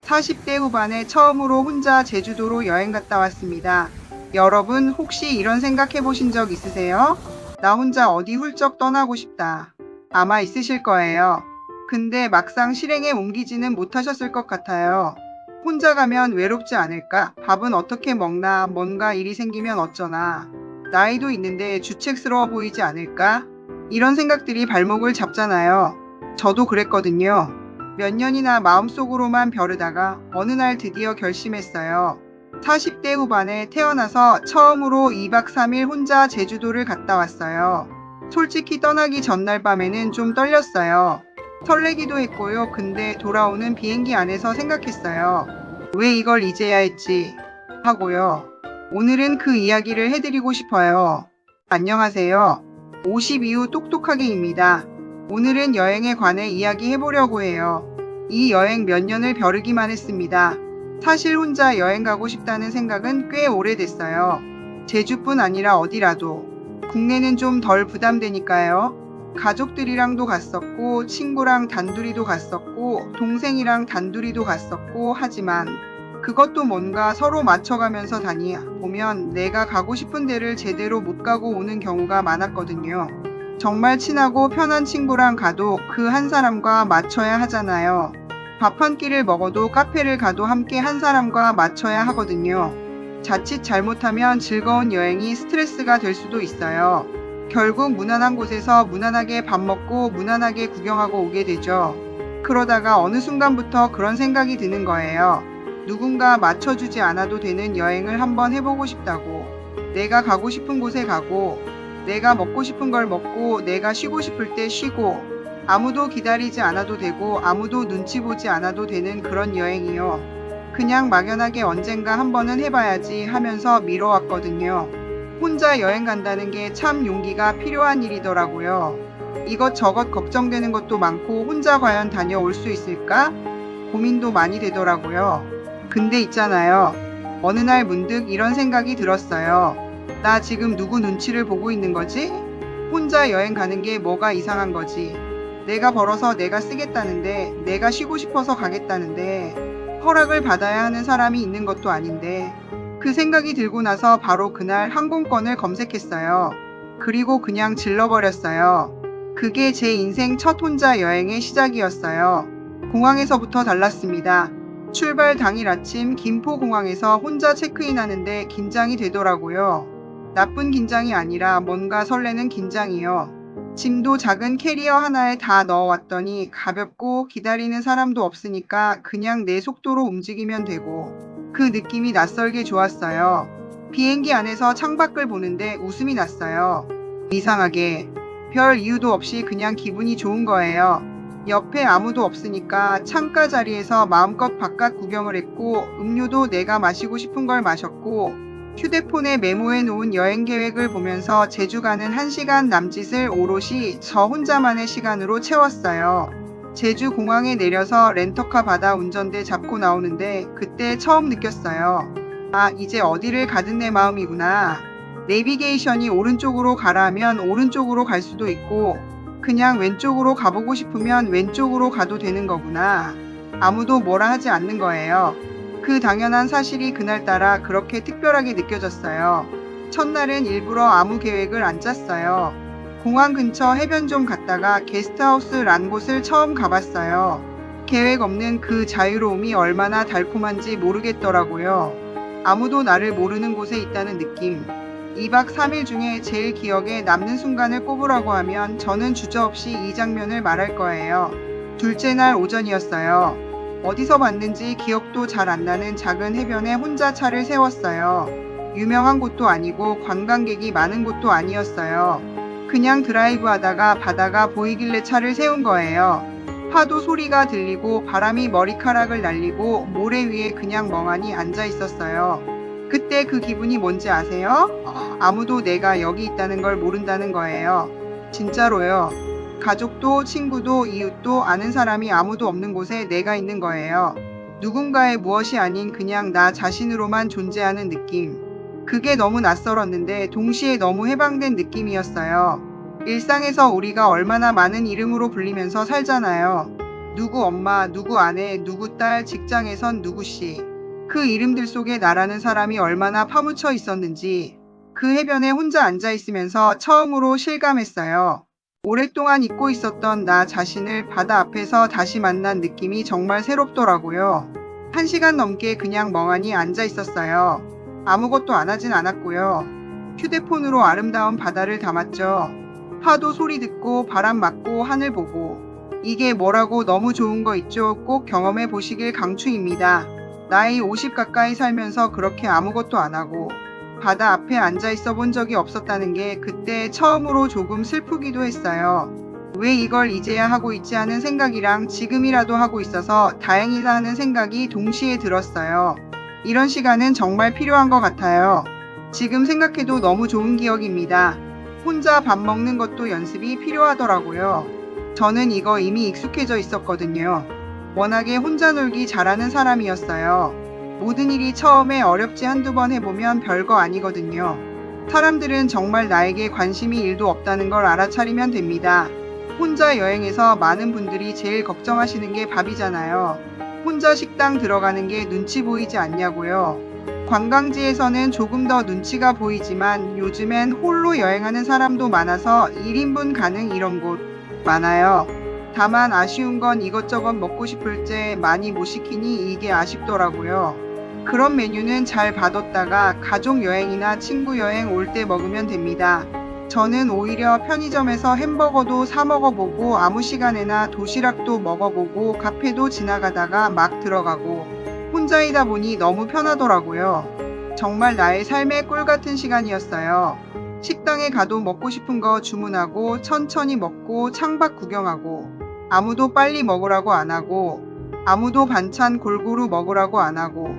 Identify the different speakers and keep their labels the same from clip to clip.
Speaker 1: 40대 후반에 처음으로 혼자 제주도로 여행 갔다 왔습니다. 여러분 혹시 이런 생각 해보신 적 있으세요? 나 혼자 어디 훌쩍 떠나고 싶다. 아마 있으실 거예요. 근데 막상 실행에 옮기지는 못하셨을 것 같아요. 혼자 가면 외롭지 않을까? 밥은 어떻게 먹나? 뭔가 일이 생기면 어쩌나? 나이도 있는데 주책스러워 보이지 않을까? 이런 생각들이 발목을 잡잖아요. 저도 그랬거든요. 몇 년이나 마음속으로만 벼르다가 어느 날 드디어 결심했어요. 40대 후반에 태어나서 처음으로 2박 3일 혼자 제주도를 갔다 왔어요. 솔직히 떠나기 전날 밤에는 좀 떨렸어요. 설레기도 했고요. 근데 돌아오는 비행기 안에서 생각했어요. 왜 이걸 이제야 했지? 하고요. 오늘은 그 이야기를 해드리고 싶어요. 안녕하세요. 50 이후 똑똑하게입니다. 오늘은 여행에 관해 이야기해보려고 해요. 이 여행 몇 년을 벼르기만 했습니다. 사실 혼자 여행 가고 싶다는 생각은 꽤 오래됐어요. 제주뿐 아니라 어디라도. 국내는 좀 덜 부담되니까요. 가족들이랑도 갔었고, 친구랑 단둘이도 갔었고, 동생이랑 단둘이도 갔었고, 하지만 그것도 뭔가 서로 맞춰가면서 보면 내가 가고 싶은 데를 제대로 못 가고 오는 경우가 많았거든요. 정말 친하고 편한 친구랑 가도 그 한 사람과 맞춰야 하잖아요. 밥 한 끼를 먹어도 카페를 가도 함께 한 사람과 맞춰야 하거든요. 자칫 잘못하면 즐거운 여행이 스트레스가 될 수도 있어요. 결국 무난한 곳에서 무난하게 밥 먹고 무난하게 구경하고 오게 되죠. 그러다가 어느 순간부터 그런 생각이 드는 거예요. 누군가 맞춰주지 않아도 되는 여행을 한번 해보고 싶다고. 내가 가고 싶은 곳에 가고, 내가 먹고 싶은 걸 먹고, 내가 쉬고 싶을 때 쉬고, 아무도 기다리지 않아도 되고, 아무도 눈치 보지 않아도 되는 그런 여행이요. 그냥 막연하게 언젠가 한번은 해봐야지 하면서 미뤄왔거든요. 혼자 여행 간다는 게 참 용기가 필요한 일이더라고요. 이것저것 걱정되는 것도 많고 혼자 과연 다녀올 수 있을까? 고민도 많이 되더라고요. 근데 있잖아요. 어느 날 문득 이런 생각이 들었어요. 나 지금 누구 눈치를 보고 있는 거지? 혼자 여행 가는 게 뭐가 이상한 거지? 내가 벌어서 내가 쓰겠다는데, 내가 쉬고 싶어서 가겠다는데, 허락을 받아야 하는 사람이 있는 것도 아닌데, 그 생각이 들고 나서 바로 그날 항공권을 검색했어요. 그리고 그냥 질러버렸어요. 그게 제 인생 첫 혼자 여행의 시작이었어요. 공항에서부터 달랐습니다. 출발 당일 아침 김포공항에서 혼자 체크인하는데 긴장이 되더라고요. 나쁜 긴장이 아니라 뭔가 설레는 긴장이요. 짐도 작은 캐리어 하나에 다 넣어왔더니 가볍고 기다리는 사람도 없으니까 그냥 내 속도로 움직이면 되고 그 느낌이 낯설게 좋았어요. 비행기 안에서 창밖을 보는데 웃음이 났어요. 이상하게 별 이유도 없이 그냥 기분이 좋은 거예요. 옆에 아무도 없으니까 창가 자리에서 마음껏 바깥 구경을 했고 음료도 내가 마시고 싶은 걸 마셨고 휴대폰에 메모해 놓은 여행 계획을 보면서 제주 가는 1시간 남짓을 오롯이 저 혼자만의 시간으로 채웠어요. 제주 공항에 내려서 렌터카 받아 운전대 잡고 나오는데 그때 처음 느꼈어요. 아, 이제 어디를 가든 내 마음이구나. 내비게이션이 오른쪽으로 가라 하면 오른쪽으로 갈 수도 있고 그냥 왼쪽으로 가보고 싶으면 왼쪽으로 가도 되는 거구나. 아무도 뭐라 하지 않는 거예요. 그 당연한 사실이 그날따라 그렇게 특별하게 느껴졌어요. 첫날은 일부러 아무 계획을 안 짰어요. 공항 근처 해변 좀 갔다가 게스트하우스란 곳을 처음 가봤어요. 계획 없는 그 자유로움이 얼마나 달콤한지 모르겠더라고요. 아무도 나를 모르는 곳에 있다는 느낌. 2박 3일 중에 제일 기억에 남는 순간을 꼽으라고 하면 저는 주저없이 이 장면을 말할 거예요. 둘째 날 오전이었어요. 어디서 봤는지 기억도 잘 안 나는 작은 해변에 혼자 차를 세웠어요. 유명한 곳도 아니고 관광객이 많은 곳도 아니었어요. 그냥 드라이브 하다가 바다가 보이길래 차를 세운 거예요. 파도 소리가 들리고 바람이 머리카락을 날리고 모래 위에 그냥 멍하니 앉아 있었어요. 그때 그 기분이 뭔지 아세요? 아무도 내가 여기 있다는 걸 모른다는 거예요. 진짜로요. 가족도 친구도 이웃도 아는 사람이 아무도 없는 곳에 내가 있는 거예요. 누군가의 무엇이 아닌 그냥 나 자신으로만 존재하는 느낌. 그게 너무 낯설었는데 동시에 너무 해방된 느낌이었어요. 일상에서 우리가 얼마나 많은 이름으로 불리면서 살잖아요. 누구 엄마, 누구 아내, 누구 딸, 직장에선 누구 씨. 그 이름들 속에 나라는 사람이 얼마나 파묻혀 있었는지 그 해변에 혼자 앉아 있으면서 처음으로 실감했어요. 오랫동안 잊고 있었던 나 자신을 바다 앞에서 다시 만난 느낌이 정말 새롭더라고요. 1시간 넘게 그냥 멍하니 앉아 있었어요. 아무것도 안 하진 않았고요. 휴대폰으로 아름다운 바다를 담았죠. 파도 소리 듣고 바람 맞고 하늘 보고. 이게 뭐라고 너무 좋은 거 있죠? 꼭 경험해 보시길 강추입니다. 나이 50 가까이 살면서 그렇게 아무것도 안 하고 바다 앞에 앉아 있어 본 적이 없었다는 게 그때 처음으로 조금 슬프기도 했어요. 왜 이걸 이제야 하고 있지 하는 생각이랑 지금이라도 하고 있어서 다행이다 하는 생각이 동시에 들었어요. 이런 시간은 정말 필요한 것 같아요. 지금 생각해도 너무 좋은 기억입니다. 혼자 밥 먹는 것도 연습이 필요하더라고요. 저는 이거 이미 익숙해져 있었거든요. 워낙에 혼자 놀기 잘하는 사람이었어요. 모든 일이 처음에 어렵지 한두 번 해보면 별거 아니거든요. 사람들은 정말 나에게 관심이 1도 없다는 걸 알아차리면 됩니다. 혼자 여행에서 많은 분들이 제일 걱정하시는 게 밥이잖아요. 혼자 식당 들어가는 게 눈치 보이지 않냐고요. 관광지에서는 조금 더 눈치가 보이지만 요즘엔 홀로 여행하는 사람도 많아서 1인분 가능 이런 곳 많아요. 다만 아쉬운 건 이것저것 먹고 싶을 때 많이 못 시키니 이게 아쉽더라고요. 그런 메뉴는 잘 봐뒀다가 가족 여행이나 친구 여행 올 때 먹으면 됩니다. 저는 오히려 편의점에서 햄버거도 사 먹어보고 아무 시간에나 도시락도 먹어보고 카페도 지나가다가 막 들어가고 혼자이다 보니 너무 편하더라고요. 정말 나의 삶의 꿀 같은 시간이었어요. 식당에 가도 먹고 싶은 거 주문하고 천천히 먹고 창밖 구경하고 아무도 빨리 먹으라고 안 하고 아무도 반찬 골고루 먹으라고 안 하고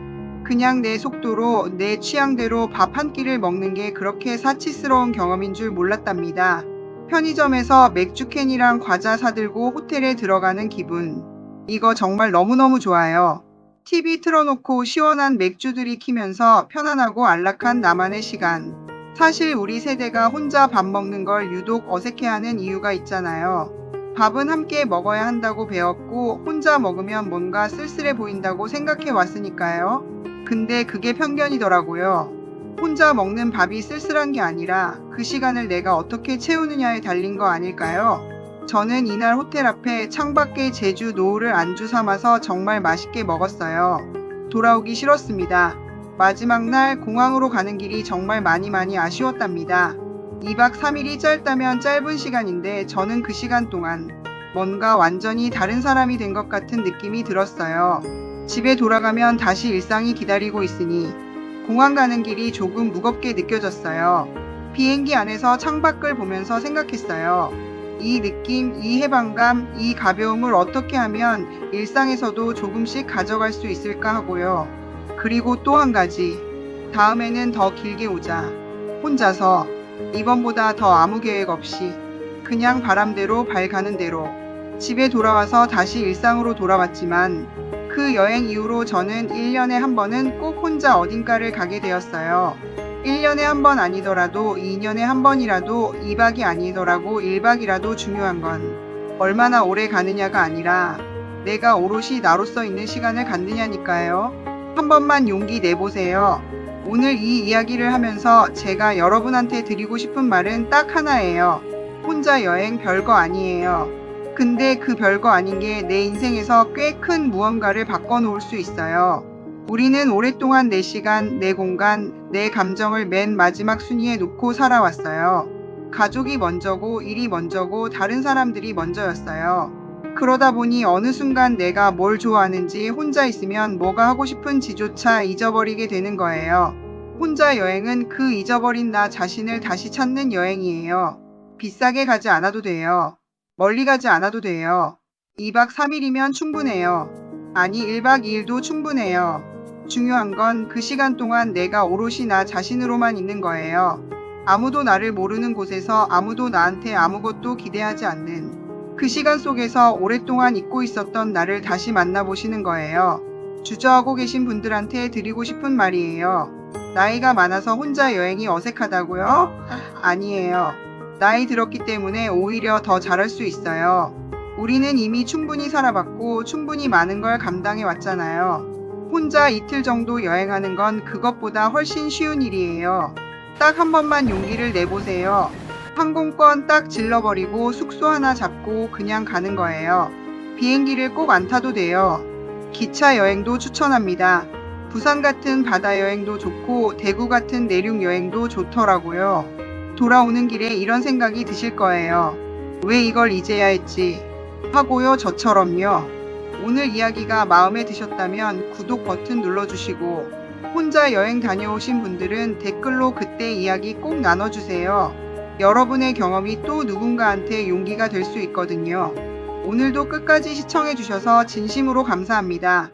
Speaker 1: 그냥 내 속도로 내 취향대로 밥 한 끼를 먹는 게 그렇게 사치스러운 경험인 줄 몰랐답니다. 편의점에서 맥주캔이랑 과자 사들고 호텔에 들어가는 기분. 이거 정말 너무너무 좋아요. TV 틀어놓고 시원한 맥주 들이키면서 편안하고 안락한 나만의 시간. 사실 우리 세대가 혼자 밥 먹는 걸 유독 어색해하는 이유가 있잖아요. 밥은 함께 먹어야 한다고 배웠고 혼자 먹으면 뭔가 쓸쓸해 보인다고 생각해 왔으니까요. 근데 그게 편견이더라고요. 혼자 먹는 밥이 쓸쓸한 게 아니라 그 시간을 내가 어떻게 채우느냐에 달린 거 아닐까요? 저는 이날 호텔 앞에 창밖에 제주 노을을 안주 삼아서 정말 맛있게 먹었어요. 돌아오기 싫었습니다. 마지막 날 공항으로 가는 길이 정말 많이 아쉬웠답니다. 2박 3일이 짧다면 짧은 시간인데 저는 그 시간 동안 뭔가 완전히 다른 사람이 된 것 같은 느낌이 들었어요. 집에 돌아가면 다시 일상이 기다리고 있으니 공항 가는 길이 조금 무겁게 느껴졌어요. 비행기 안에서 창밖을 보면서 생각했어요. 이 느낌, 이 해방감, 이 가벼움을 어떻게 하면 일상에서도 조금씩 가져갈 수 있을까 하고요. 그리고 또 한 가지, 다음에는 더 길게 오자. 혼자서 이번보다 더 아무 계획 없이 그냥 바람대로 발 가는 대로 집에 돌아와서 다시 일상으로 돌아왔지만 그 여행 이후로 저는 1년에 한 번은 꼭 혼자 어딘가를 가게 되었어요. 1년에 한 번 아니더라도 2년에 한 번이라도 2박이 아니더라도 1박이라도 중요한 건 얼마나 오래 가느냐가 아니라 내가 오롯이 나로서 있는 시간을 갖느냐니까요. 한 번만 용기 내보세요. 오늘 이 이야기를 하면서 제가 여러분한테 드리고 싶은 말은 딱 하나예요. 혼자 여행 별거 아니에요. 근데 그 별거 아닌 게 내 인생에서 꽤 큰 무언가를 바꿔놓을 수 있어요. 우리는 오랫동안 내 시간, 내 공간, 내 감정을 맨 마지막 순위에 놓고 살아왔어요. 가족이 먼저고 일이 먼저고 다른 사람들이 먼저였어요. 그러다 보니 어느 순간 내가 뭘 좋아하는지 혼자 있으면 뭐가 하고 싶은지조차 잊어버리게 되는 거예요. 혼자 여행은 그 잊어버린 나 자신을 다시 찾는 여행이에요. 비싸게 가지 않아도 돼요. 멀리 가지 않아도 돼요. 2박 3일이면 충분해요. 아니 1박 2일도 충분해요. 중요한 건 그 시간 동안 내가 오롯이 나 자신으로만 있는 거예요. 아무도 나를 모르는 곳에서 아무도 나한테 아무것도 기대하지 않는 그 시간 속에서 오랫동안 잊고 있었던 나를 다시 만나보시는 거예요. 주저하고 계신 분들한테 드리고 싶은 말이에요. 나이가 많아서 혼자 여행이 어색하다고요? 아니에요. 나이 들었기 때문에 오히려 더 잘할 수 있어요. 우리는 이미 충분히 살아봤고 충분히 많은 걸 감당해 왔잖아요. 혼자 이틀 정도 여행하는 건 그것보다 훨씬 쉬운 일이에요. 딱 한 번만 용기를 내보세요. 항공권 딱 질러버리고 숙소 하나 잡고 그냥 가는 거예요. 비행기를 꼭 안 타도 돼요. 기차 여행도 추천합니다. 부산 같은 바다 여행도 좋고 대구 같은 내륙 여행도 좋더라고요. 돌아오는 길에 이런 생각이 드실 거예요. 왜 이걸 이제야 했지? 하고요, 저처럼요. 오늘 이야기가 마음에 드셨다면 구독 버튼 눌러주시고 혼자 여행 다녀오신 분들은 댓글로 그때 이야기 꼭 나눠주세요. 여러분의 경험이 또 누군가한테 용기가 될 수 있거든요. 오늘도 끝까지 시청해주셔서 진심으로 감사합니다.